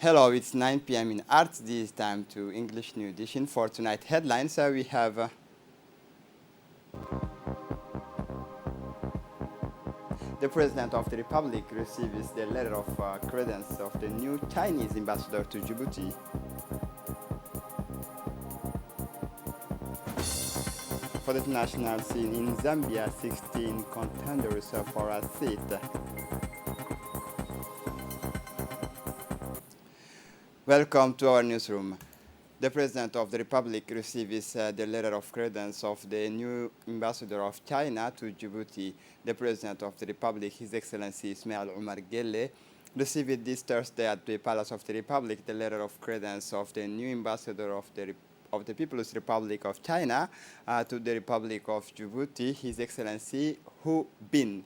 Hello, it's 9 p.m. in Arts. This is time to English New Edition for tonight. Headlines we have the President of the Republic receives the letter of credence of the new Chinese ambassador to Djibouti. For the national scene in Zambia, 16 contenders for a seat. Welcome to our newsroom. The President of the Republic receives the letter of credence of the new ambassador of China to Djibouti. The President of the Republic, His Excellency Ismail Omar Guelleh, received this Thursday at the Palace of the Republic the letter of credence of the new ambassador of the People's Republic of China to the Republic of Djibouti, His Excellency Hu Bin.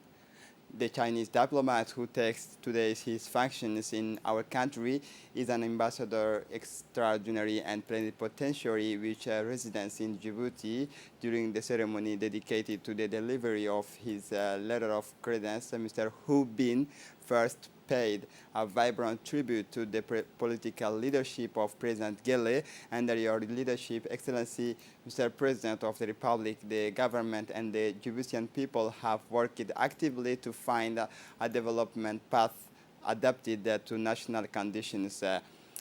The Chinese diplomat who takes today his functions in our country is an ambassador extraordinary and plenipotentiary which residence in Djibouti. During the ceremony dedicated to the delivery of his letter of credence, Mr. Hu Bin first paid a vibrant tribute to the political leadership of President Guelleh. Under your leadership, Excellency, Mr. President of the Republic, the government and the Djiboutian people have worked actively to find a development path adapted to national conditions,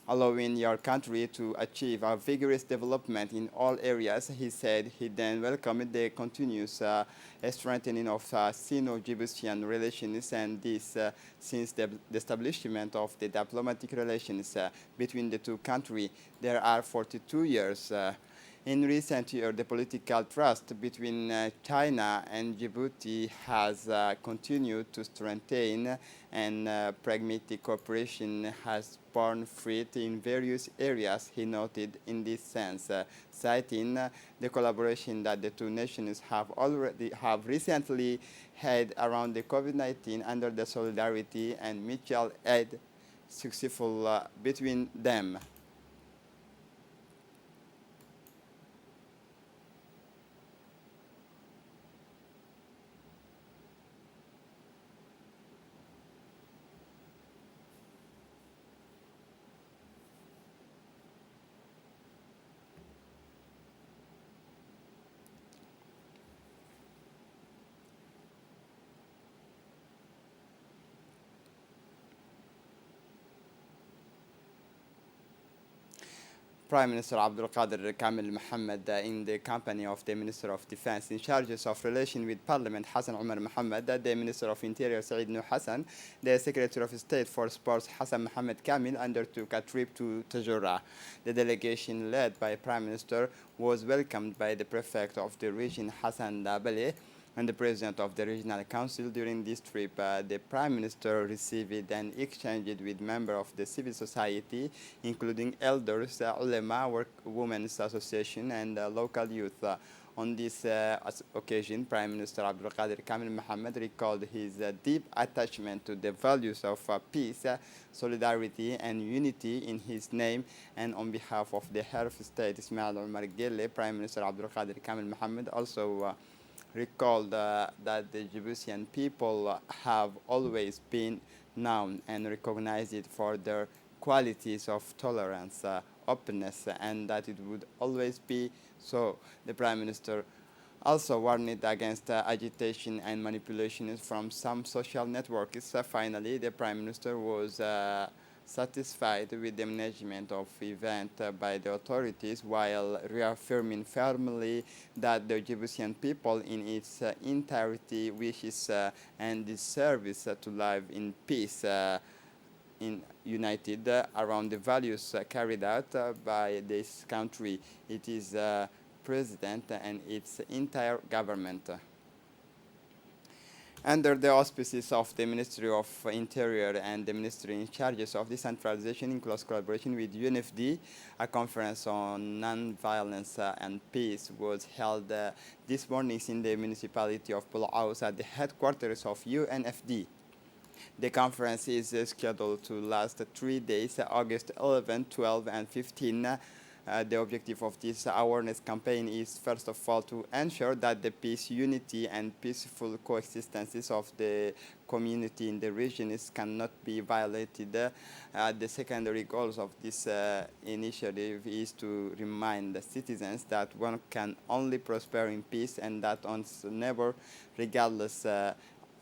allowing your country to achieve a vigorous development in all areas, he said. He then welcomed the continuous strengthening of Sino-Djiboutian relations, and this since the establishment of the diplomatic relations between the two countries. There are 42 years. In recent years, the political trust between China and Djibouti has continued to strengthen, and pragmatic cooperation has borne fruit in various areas, he noted in this sense, citing the collaboration that the two nations have recently had around the COVID-19 under the solidarity and mutual aid successful between them. Prime Minister Abdul Qadir Kamil Mohammed, in the company of the Minister of Defense in charge of relation with Parliament Hassan Omar Mohammed, the Minister of Interior Saeed Nuh Hassan, the Secretary of State for Sports Hassan Mohammed Kamil undertook a trip to Tajura. The delegation led by Prime Minister was welcomed by the Prefect of the region Hassan Dabale and the President of the Regional Council. During this trip, the Prime Minister received and exchanged with members of the civil society, including elders, ulema, women's association, and local youth. On this occasion, Prime Minister Abdul Qadir Kamil Mohammed recalled his deep attachment to the values of peace, solidarity, and unity in his name, and on behalf of the Head of State Ismail Omar Guelleh, Prime Minister Abdul Qadir Kamil Mohammed also recalled that the Djiboutian people have always been known and recognized for their qualities of tolerance, openness, and that it would always be so. The Prime Minister also warned against agitation and manipulation from some social networks. Finally, the Prime Minister was satisfied with the management of event by the authorities, while reaffirming firmly that the Djiboutian people in its entirety wishes and deserves to live in peace, in united around the values carried out by this country, its president and its entire government. Under the auspices of the Ministry of Interior and the Ministry in charge of decentralization in close collaboration with UNFD, a conference on non-violence and peace was held this morning in the municipality of Bulaus at the headquarters of UNFD. The conference is scheduled to last 3 days, August 11, 12, and 15, The objective of this awareness campaign is, first of all, to ensure that the peace, unity, and peaceful coexistences of the community in the region cannot be violated. The secondary goals of this initiative is to remind the citizens that one can only prosper in peace and that one's neighbor, regardless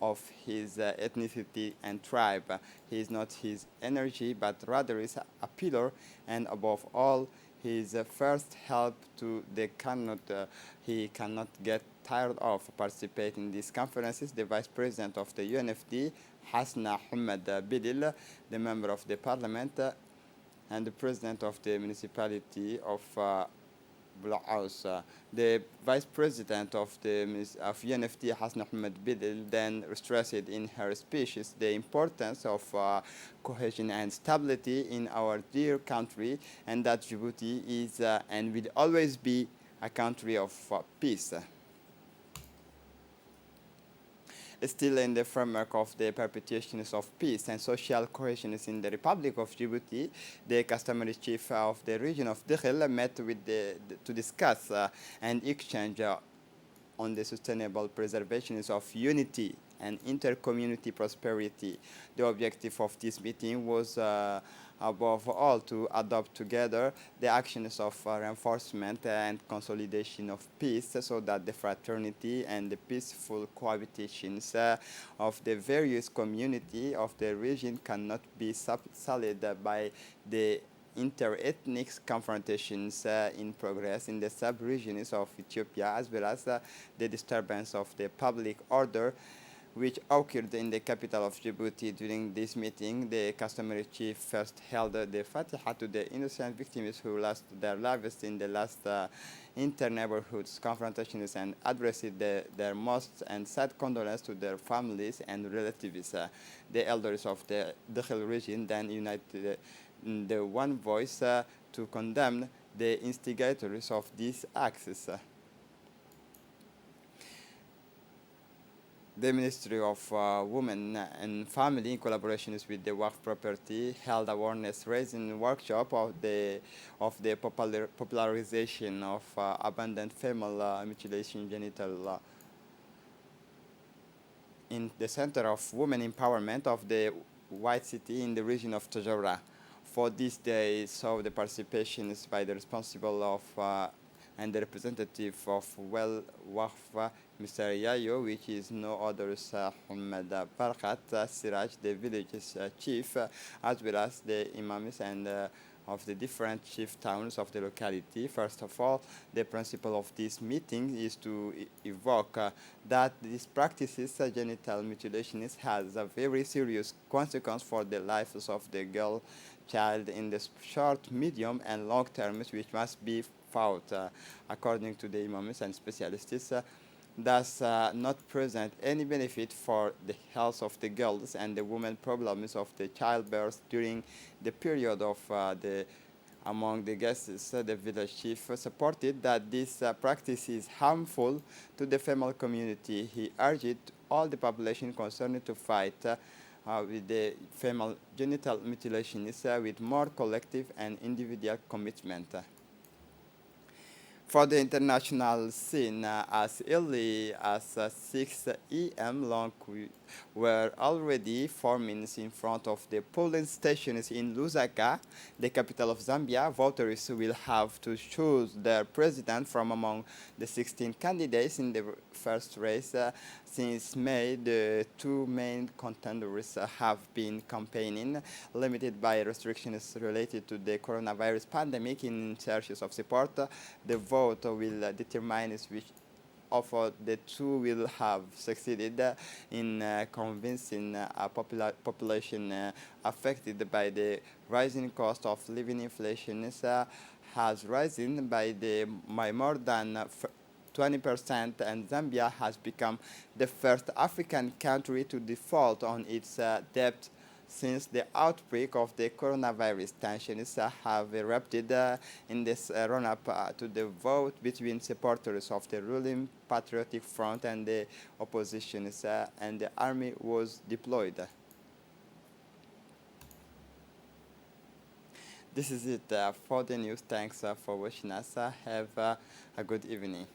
of his ethnicity and tribe. He is not his energy, but rather is a pillar, and above all, he is first help to the cannot. He cannot get tired of participating in these conferences. The Vice President of the UNFD, Hasna Hamad Bidil, the member of the Parliament, and the President of the Municipality of Blaus. The Vice President of UNFD, Hasna Hamad Bidil, then stressed in her speeches the importance of cohesion and stability in our dear country, and that Djibouti is and will always be a country of peace. Still in the framework of the perpetuation of peace and social cohesion in the Republic of Djibouti, the customary chief of the region of Dakhel met with to discuss and exchange on the sustainable preservation of unity and inter-community prosperity. The objective of this meeting was above all to adopt together the actions of reinforcement and consolidation of peace so that the fraternity and the peaceful cohabitations of the various communities of the region cannot be sullied by the inter-ethnic confrontations in progress in the sub-regions of Ethiopia, as well as the disturbance of the public order which occurred in the capital of Djibouti. During this meeting, the customary chief first held the Fatiha to the innocent victims who lost their lives in the last inter-neighborhoods confrontations and addressed their most and sad condolences to their families and relatives. The elders of the Dakhel region then united in the one voice to condemn the instigators of these acts. The Ministry of Women and Family, in collaboration with the Waqf Property, held awareness raising workshop of the popularization of abandoned female mutilation genital in the center of women empowerment of the White City in the region of Tajora. For this day, saw the participations by the responsible of and the representative of Waqf, Mr. Yayo, which is no other Ahmed Barkat Siraj, the village's chief, as well as the imams and of the different chief towns of the locality. First of all, the principle of this meeting is to evoke that these practices, genital mutilation, has a very serious consequence for the lives of the girl child in the short, medium, and long terms, which must be fought, according to the imams and specialists. Does not present any benefit for the health of the girls and the women problems of the childbirth during the period of among the guests. The village chief supported that this practice is harmful to the female community. He urged all the population concerned to fight with the female genital mutilation with more collective and individual commitment. For the international scene, as early as 6 a.m., long were already forming in front of the polling stations in Lusaka, the capital of Zambia. Voters will have to choose their president from among the 16 candidates in the first race. Since May, the two main contenders have been campaigning, limited by restrictions related to the coronavirus pandemic in search of support. The vote will determine which of the two will have succeeded in convincing a population affected by the rising cost of living. Inflation has risen by more than 20%, and Zambia has become the first African country to default on its debt since the outbreak of the coronavirus. Tensions have erupted in this run-up to the vote between supporters of the ruling Patriotic Front and the opposition, and the army was deployed. This is it for the news. Thanks for watching us. Have a good evening.